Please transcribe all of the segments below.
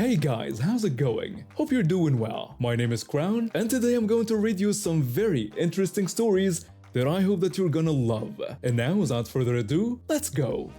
Hey guys, how's it going? Hope you're doing well. My name is Crown, and today I'm going to read you some very interesting stories that I hope that you're gonna love. And now, without further ado, let's go!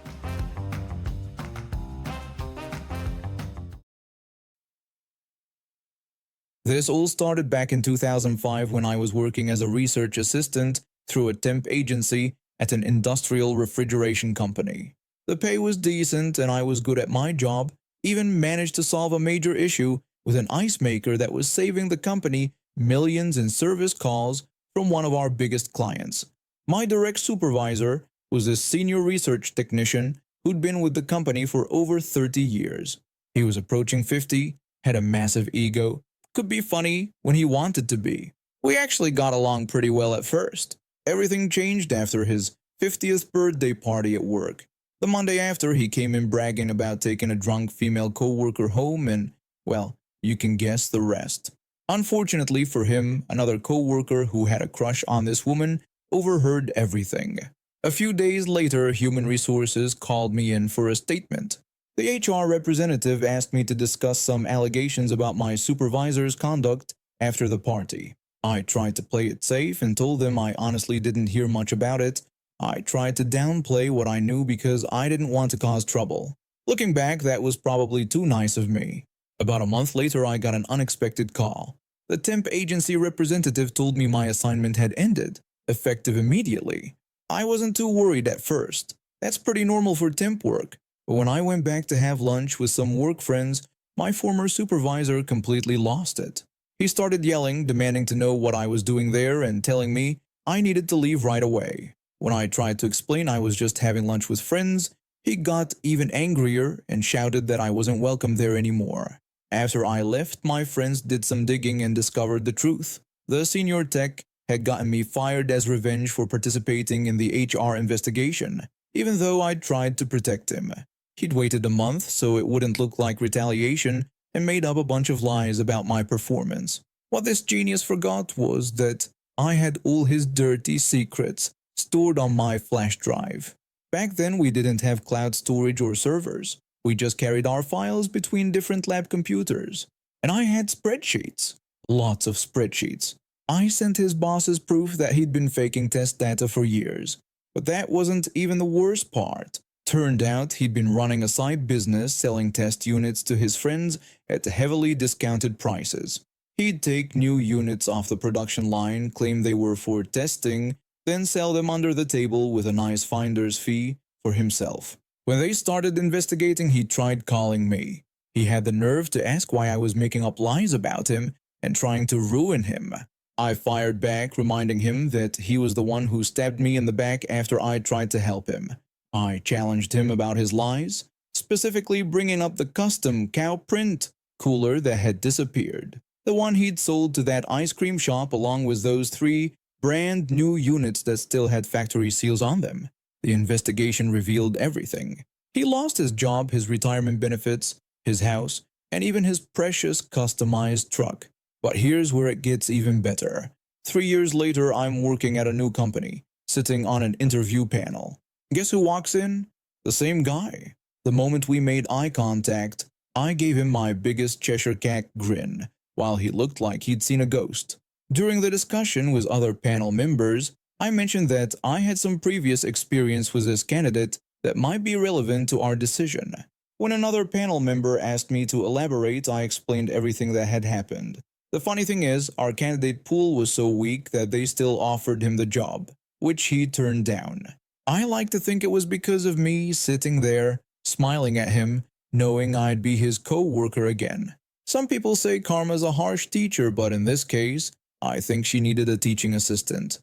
This all started back in 2005 when I was working as a research assistant through a temp agency at an industrial refrigeration company. The pay was decent and I was good at my job, even managed to solve a major issue with an ice maker that was saving the company millions in service calls from one of our biggest clients. My direct supervisor was a senior research technician who'd been with the company for over 30 years. He was approaching 50, had a massive ego, could be funny when he wanted to be. We actually got along pretty well at first. Everything changed after his 50th birthday party at work. The Monday after, he came in bragging about taking a drunk female coworker home and, well, you can guess the rest. Unfortunately for him, another coworker who had a crush on this woman overheard everything. A few days later, Human Resources called me in for a statement. The HR representative asked me to discuss some allegations about my supervisor's conduct after the party. I tried to play it safe and told them I honestly didn't hear much about it. I tried to downplay what I knew because I didn't want to cause trouble. Looking back, that was probably too nice of me. About a month later, I got an unexpected call. The temp agency representative told me my assignment had ended, effective immediately. I wasn't too worried at first. That's pretty normal for temp work. But when I went back to have lunch with some work friends, my former supervisor completely lost it. He started yelling, demanding to know what I was doing there and telling me I needed to leave right away. When I tried to explain I was just having lunch with friends, he got even angrier and shouted that I wasn't welcome there anymore. After I left, my friends did some digging and discovered the truth. The senior tech had gotten me fired as revenge for participating in the HR investigation, even though I'd tried to protect him. He'd waited a month so it wouldn't look like retaliation and made up a bunch of lies about my performance. What this genius forgot was that I had all his dirty secrets stored on my flash drive. Back then, we didn't have cloud storage or servers. We just carried our files between different lab computers. And I had spreadsheets. Lots of spreadsheets. I sent his bosses proof that he'd been faking test data for years. But that wasn't even the worst part. Turned out he'd been running a side business selling test units to his friends at heavily discounted prices. He'd take new units off the production line, claim they were for testing, then sell them under the table with a nice finder's fee for himself. When they started investigating, he tried calling me. He had the nerve to ask why I was making up lies about him and trying to ruin him. I fired back, reminding him that he was the one who stabbed me in the back after I tried to help him. I challenged him about his lies, specifically bringing up the custom cow print cooler that had disappeared, the one he'd sold to that ice cream shop along with those 3 brand new units that still had factory seals on them. The investigation revealed everything. He lost his job, his retirement benefits, his house, and even his precious customized truck. But here's where it gets even better. 3 years later, I'm working at a new company, sitting on an interview panel. Guess who walks in? The same guy. The moment we made eye contact, I gave him my biggest Cheshire Cat grin, while he looked like he'd seen a ghost. During the discussion with other panel members, I mentioned that I had some previous experience with this candidate that might be relevant to our decision. When another panel member asked me to elaborate, I explained everything that had happened. The funny thing is, our candidate pool was so weak that they still offered him the job, which he turned down. I like to think it was because of me sitting there, smiling at him, knowing I'd be his co-worker again. Some people say karma's a harsh teacher, but in this case, I think she needed a teaching assistant.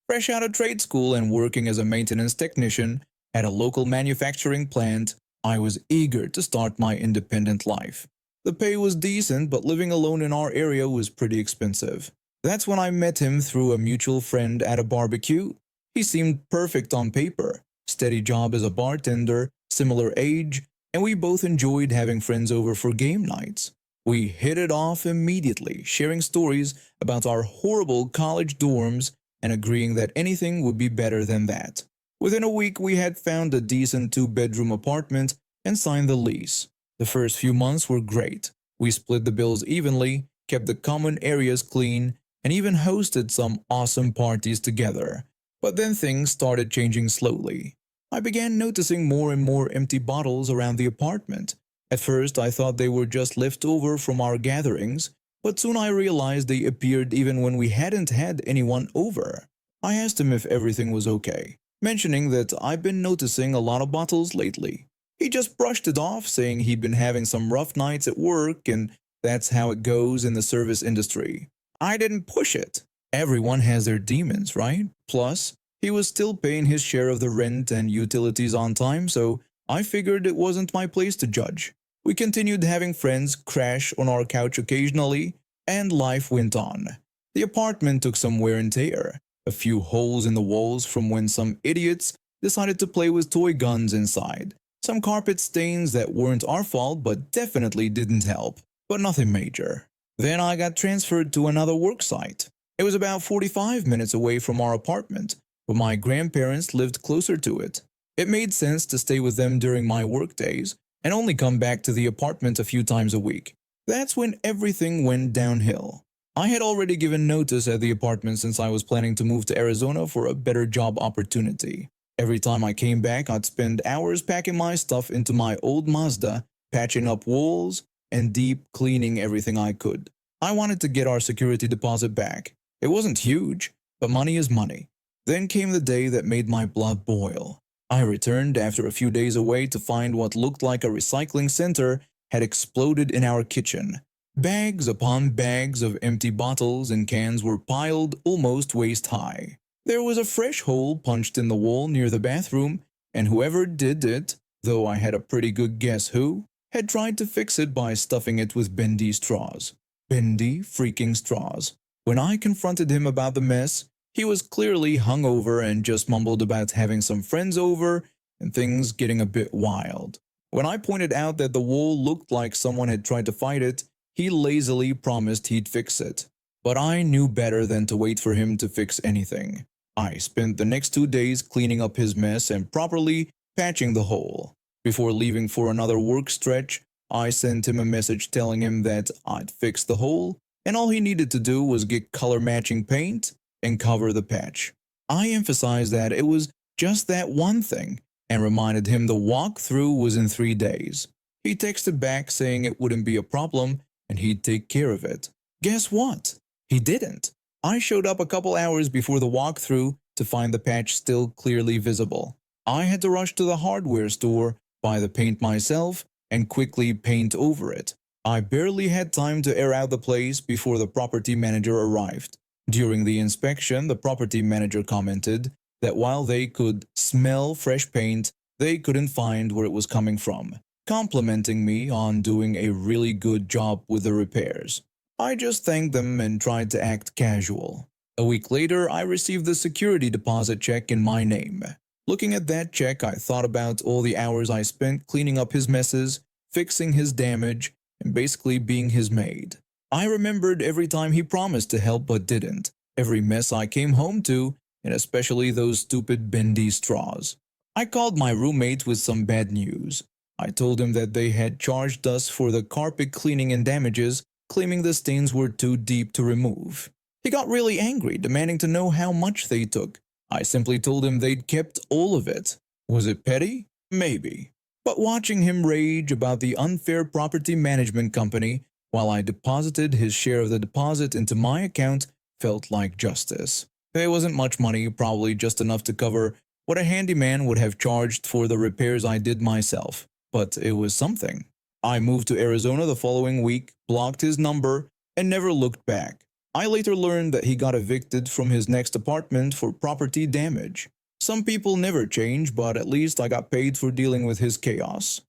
Fresh out of trade school and working as a maintenance technician at a local manufacturing plant, I was eager to start my independent life. The pay was decent, but living alone in our area was pretty expensive. That's when I met him through a mutual friend at a barbecue. He seemed perfect on paper, steady job as a bartender, similar age, and we both enjoyed having friends over for game nights. We hit it off immediately, sharing stories about our horrible college dorms and agreeing that anything would be better than that. Within a week, we had found a decent 2-bedroom apartment and signed the lease. The first few months were great. We split the bills evenly, kept the common areas clean, and even hosted some awesome parties together. But then things started changing slowly. I began noticing more and more empty bottles around the apartment. At first, I thought they were just left over from our gatherings, but soon I realized they appeared even when we hadn't had anyone over. I asked him if everything was okay, mentioning that I've been noticing a lot of bottles lately. He just brushed it off, saying he'd been having some rough nights at work and that's how it goes in the service industry. I didn't push it. Everyone has their demons, right? Plus, he was still paying his share of the rent and utilities on time, so I figured it wasn't my place to judge. We continued having friends crash on our couch occasionally, and life went on. The apartment took some wear and tear, a few holes in the walls from when some idiots decided to play with toy guns inside, some carpet stains that weren't our fault but definitely didn't help, but nothing major. Then I got transferred to another work site. It was about 45 minutes away from our apartment, but my grandparents lived closer to it. It made sense to stay with them during my work days and only come back to the apartment a few times a week. That's when everything went downhill. I had already given notice at the apartment since I was planning to move to Arizona for a better job opportunity. Every time I came back, I'd spend hours packing my stuff into my old Mazda, patching up walls, and deep cleaning everything I could. I wanted to get our security deposit back. It wasn't huge, but money is money. Then came the day that made my blood boil. I returned after a few days away to find what looked like a recycling center had exploded in our kitchen. Bags upon bags of empty bottles and cans were piled almost waist high. There was a fresh hole punched in the wall near the bathroom, and whoever did it, though I had a pretty good guess who, had tried to fix it by stuffing it with bendy straws. Bendy freaking straws. When I confronted him about the mess, he was clearly hungover and just mumbled about having some friends over and things getting a bit wild. When I pointed out that the wall looked like someone had tried to fight it, he lazily promised he'd fix it. But I knew better than to wait for him to fix anything. I spent the next 2 days cleaning up his mess and properly patching the hole. Before leaving for another work stretch, I sent him a message telling him that I'd fixed the hole and all he needed to do was get color-matching paint and cover the patch. I emphasized that it was just that one thing and reminded him the walkthrough was in 3 days. He texted back saying it wouldn't be a problem and he'd take care of it. Guess what? He didn't. I showed up a couple hours before the walkthrough to find the patch still clearly visible. I had to rush to the hardware store, buy the paint myself, and quickly paint over it. I barely had time to air out the place before the property manager arrived. During the inspection, the property manager commented that while they could smell fresh paint, they couldn't find where it was coming from, complimenting me on doing a really good job with the repairs. I just thanked them and tried to act casual. A week later, I received the security deposit check in my name. Looking at that check, I thought about all the hours I spent cleaning up his messes, fixing his damage, and basically being his maid. I remembered every time he promised to help but didn't, every mess I came home to, and especially those stupid bendy straws. I called my roommate with some bad news. I told him that they had charged us for the carpet cleaning and damages, claiming the stains were too deep to remove. He got really angry, demanding to know how much they took. I simply told him they'd kept all of it. Was it petty? Maybe. But watching him rage about the unfair property management company while I deposited his share of the deposit into my account felt like justice. It wasn't much money, probably just enough to cover what a handyman would have charged for the repairs I did myself. But it was something. I moved to Arizona the following week, blocked his number, and never looked back. I later learned that he got evicted from his next apartment for property damage. Some people never change, but at least I got paid for dealing with his chaos.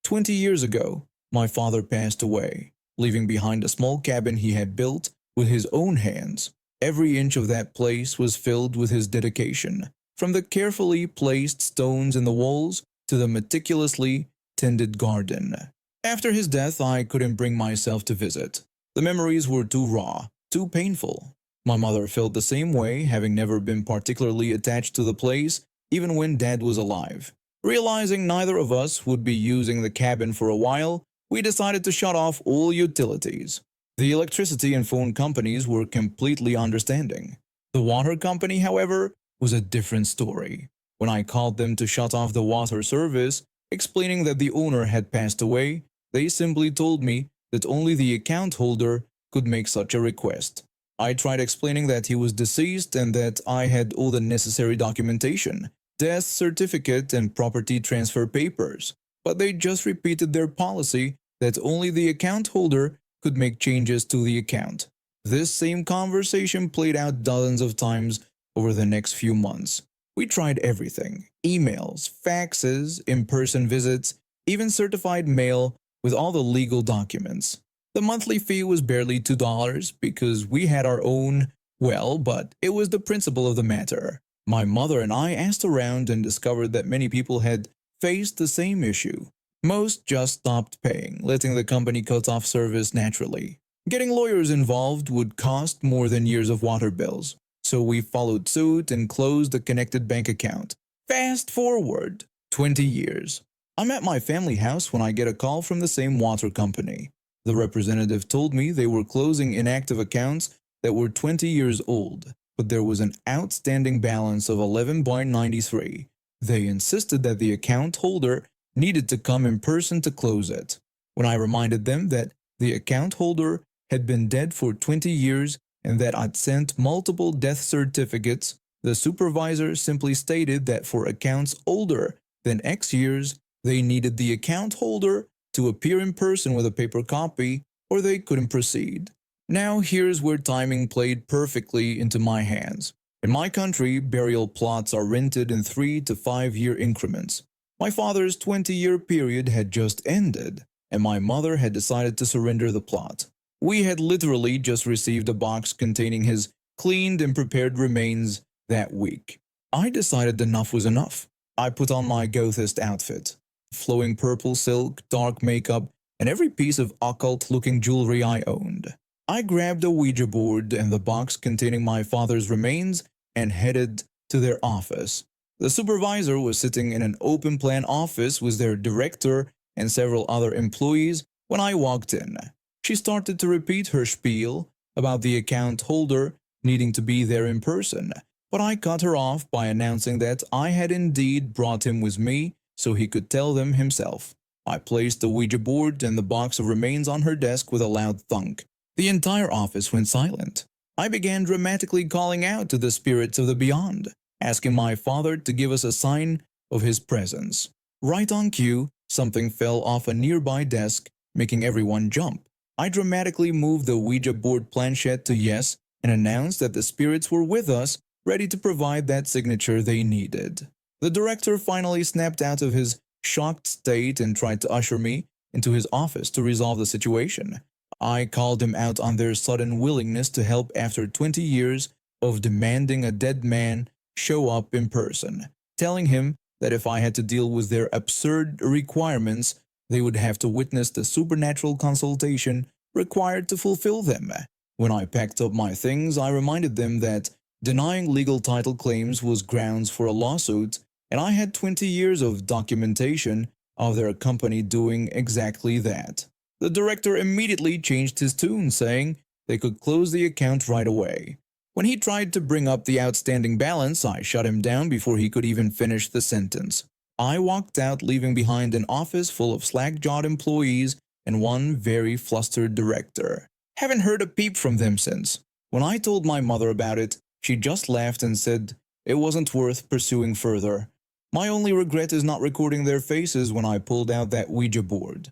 20 years ago, my father passed away, leaving behind a small cabin he had built with his own hands. Every inch of that place was filled with his dedication, from the carefully placed stones in the walls to the meticulously tended garden. After his death, I couldn't bring myself to visit. The memories were too raw, too painful. My mother felt the same way, having never been particularly attached to the place even when Dad was alive. Realizing neither of us would be using the cabin for a while, we decided to shut off all utilities. The electricity and phone companies were completely understanding. The water company, however, was a different story. When I called them to shut off the water service, explaining that the owner had passed away, they simply told me that only the account holder could make such a request. I tried explaining that he was deceased and that I had all the necessary documentation, death certificate and property transfer papers, but they just repeated their policy that only the account holder could make changes to the account. This same conversation played out dozens of times over the next few months. We tried everything: emails, faxes, in-person visits, even certified mail with all the legal documents. The monthly fee was barely $2 because we had our own, but it was the principle of the matter. My mother and I asked around and discovered that many people had faced the same issue. Most just stopped paying, letting the company cut off service naturally. Getting lawyers involved would cost more than years of water bills, so we followed suit and closed a connected bank account. Fast forward 20 years. I'm at my family house when I get a call from the same water company. The representative told me they were closing inactive accounts that were 20 years old, but there was an outstanding balance of 11.93. They insisted that the account holder needed to come in person to close it. When I reminded them that the account holder had been dead for 20 years and that I'd sent multiple death certificates, the supervisor simply stated that for accounts older than X years, they needed the account holder to appear in person with a paper copy or they couldn't proceed. Now here's where timing played perfectly into my hands. In my country, burial plots are rented in 3 to 5 year increments. My father's 20-year period had just ended, and my mother had decided to surrender the plot. We had literally just received a box containing his cleaned and prepared remains that week. I decided enough was enough. I put on my gothist outfit, flowing purple silk, dark makeup, and every piece of occult-looking jewelry I owned. I grabbed a Ouija board and the box containing my father's remains and headed to their office. The supervisor was sitting in an open-plan office with their director and several other employees when I walked in. She started to repeat her spiel about the account holder needing to be there in person, but I cut her off by announcing that I had indeed brought him with me so he could tell them himself. I placed the Ouija board and the box of remains on her desk with a loud thunk. The entire office went silent. I began dramatically calling out to the spirits of the beyond, asking my father to give us a sign of his presence. Right on cue, something fell off a nearby desk, making everyone jump. I dramatically moved the Ouija board planchette to yes and announced that the spirits were with us, ready to provide that signature they needed. The director finally snapped out of his shocked state and tried to usher me into his office to resolve the situation. I called him out on their sudden willingness to help after 20 years of demanding a dead man show up in person, telling him that if I had to deal with their absurd requirements, they would have to witness the supernatural consultation required to fulfill them. When I packed up my things, I reminded them that denying legal title claims was grounds for a lawsuit, and I had 20 years of documentation of their company doing exactly that. The director immediately changed his tune, saying they could close the account right away. When he tried to bring up the outstanding balance, I shut him down before he could even finish the sentence. I walked out, leaving behind an office full of slack-jawed employees and one very flustered director. Haven't heard a peep from them since. When I told my mother about it, she just laughed and said it wasn't worth pursuing further. My only regret is not recording their faces when I pulled out that Ouija board.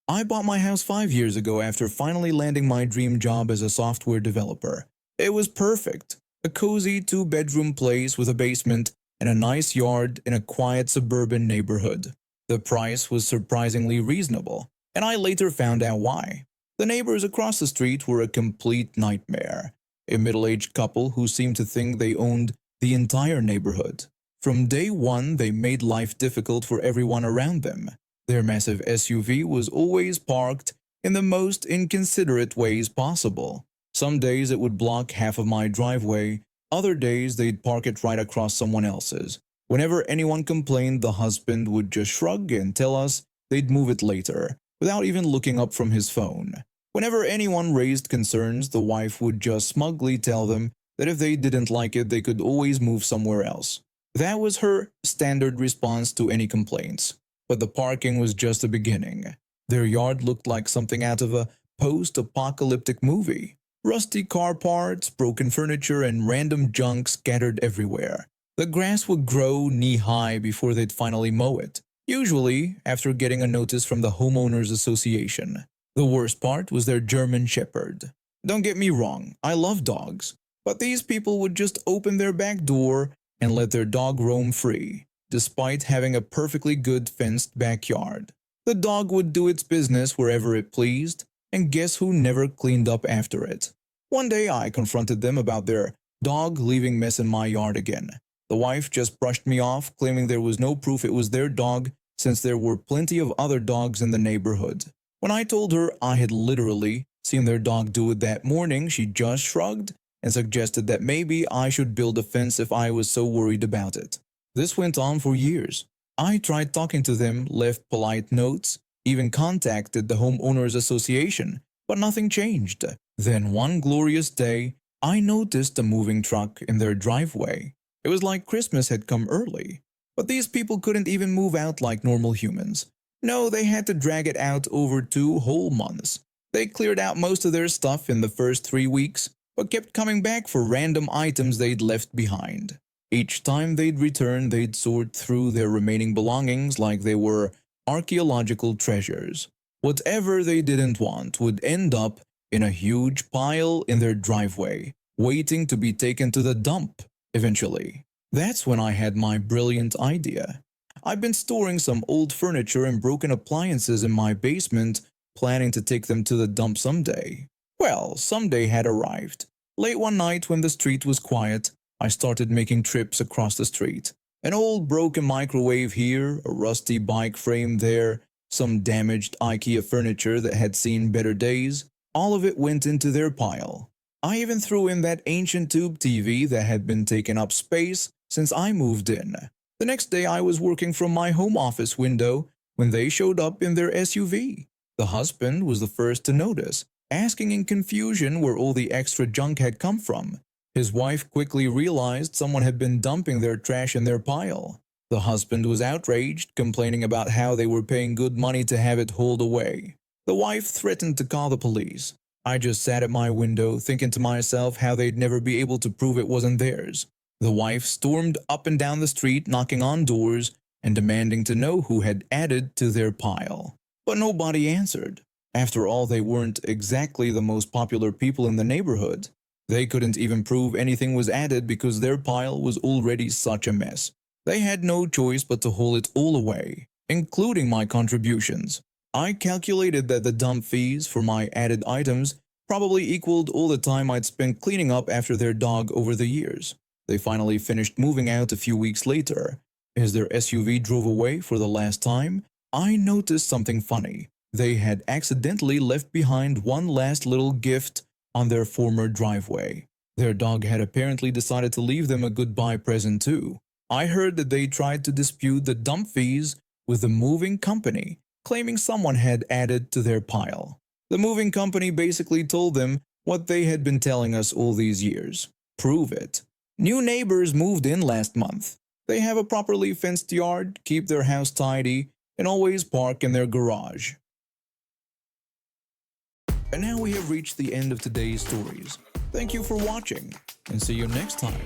I bought my house 5 years ago after finally landing my dream job as a software developer. It was perfect. A cozy 2-bedroom place with a basement and a nice yard in a quiet suburban neighborhood. The price was surprisingly reasonable, and I later found out why. The neighbors across the street were a complete nightmare. A middle-aged couple who seemed to think they owned the entire neighborhood. From day one, they made life difficult for everyone around them. Their massive SUV was always parked in the most inconsiderate ways possible. Some days it would block half of my driveway, Other days, they'd park it right across someone else's. Whenever anyone complained, the husband would just shrug and tell us they'd move it later, without even looking up from his phone. Whenever anyone raised concerns, the wife would just smugly tell them that if they didn't like it, they could always move somewhere else. That was her standard response to any complaints. But the parking was just the beginning. Their yard looked like something out of a post-apocalyptic movie. Rusty car parts, broken furniture, and random junk scattered everywhere. The grass would grow knee-high before they'd finally mow it, usually after getting a notice from the homeowners association. The worst part was their German Shepherd. Don't get me wrong, I love dogs, but these people would just open their back door and let their dog roam free, despite having a perfectly good fenced backyard. The dog would do its business wherever it pleased, and guess who never cleaned up after it? One day I confronted them about their dog leaving mess in my yard again. The wife just brushed me off, claiming there was no proof it was their dog since there were plenty of other dogs in the neighborhood. When I told her I had literally seen their dog do it that morning, she just shrugged and suggested that maybe I should build a fence if I was so worried about it. This went on for years. I tried talking to them, left polite notes, even contacted the homeowners association, but nothing changed. Then one glorious day, I noticed a moving truck in their driveway. It was like Christmas had come early. But these people couldn't even move out like normal humans. No, they had to drag it out over 2 whole months. They cleared out most of their stuff in the first 3 weeks, but kept coming back for random items they'd left behind. Each time they'd return, they'd sort through their remaining belongings like they were archaeological treasures. Whatever they didn't want would end up in a huge pile in their driveway, waiting to be taken to the dump eventually. That's when I had my brilliant idea. I've been storing some old furniture and broken appliances in my basement, planning to take them to the dump someday. Well, someday had arrived. Late one night when the street was quiet, I started making trips across the street. An old broken microwave here, a rusty bike frame there, some damaged IKEA furniture that had seen better days. All of it went into their pile. I even threw in that ancient tube TV that had been taking up space since I moved in. The next day I was working from my home office window when they showed up in their SUV. The husband was the first to notice, asking in confusion where all the extra junk had come from. His wife quickly realized someone had been dumping their trash in their pile. The husband was outraged, complaining about how they were paying good money to have it hauled away. The wife threatened to call the police. I just sat at my window, thinking to myself how they'd never be able to prove it wasn't theirs. The wife stormed up and down the street, knocking on doors and demanding to know who had added to their pile. But nobody answered. After all, they weren't exactly the most popular people in the neighborhood. They couldn't even prove anything was added because their pile was already such a mess. They had no choice but to haul it all away, including my contributions. I calculated that the dump fees for my added items probably equaled all the time I'd spent cleaning up after their dog over the years. They finally finished moving out a few weeks later. As their SUV drove away for the last time, I noticed something funny. They had accidentally left behind one last little gift on their former driveway. Their dog had apparently decided to leave them a goodbye present too. I heard that they tried to dispute the dump fees with the moving company, claiming someone had added to their pile. The moving company basically told them what they had been telling us all these years. Prove it. New neighbors moved in last month. They have a properly fenced yard, keep their house tidy, and always park in their garage. And now we have reached the end of today's stories. Thank you for watching, and see you next time.